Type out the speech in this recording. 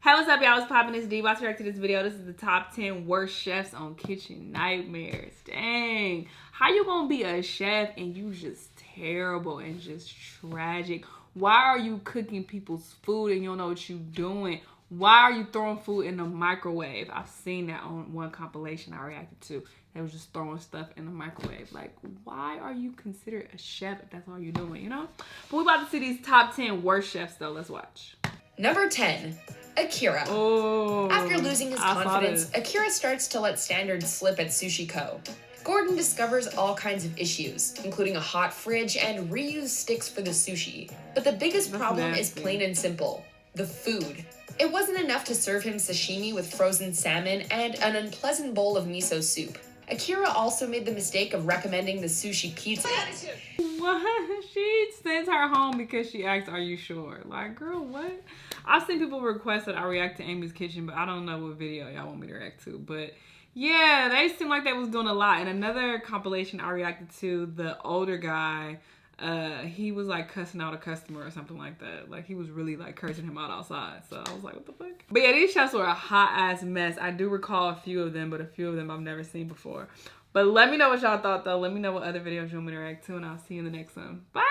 Hey, what's up, y'all? What's poppin'? It's D. Watch react to this video. This is the top 10 worst chefs on kitchen nightmares. Dang. How you gonna be a chef and you just terrible and just tragic? Why are you cooking people's food and you don't know what you doing? Why are you throwing food in the microwave? I've seen that on one compilation I reacted to. They was just throwing stuff in the microwave. Like, why are you considered a chef if that's all you're doing, you know? But we about to see these top 10 worst chefs, though. Let's watch. Number 10. Akira. Oh, after losing his confidence, Akira starts to let standards slip at Sushi Co. Gordon discovers all kinds of issues, including a hot fridge and reused sticks for the sushi. But the biggest problem is plain and simple: the food. It wasn't enough to serve him sashimi with frozen salmon and an unpleasant bowl of miso soup. Akira also made the mistake of recommending the sushi pizza. What? She sends her home because she asked, "Are you sure?" Like, girl, what? I've seen people request that I react to Amy's Kitchen, but I don't know what video y'all want me to react to. But yeah, they seem like they was doing a lot. And another compilation I reacted to, the older guy, he was like cussing out a customer or something like that. Like, he was really like cursing him out outside. So I was like, what the fuck? But yeah, these chefs were a hot ass mess. I do recall a few of them, but a few of them I've never seen before. But let me know what y'all thought, though. Let me know what other videos you want me to react to, and I'll see you in the next one. Bye!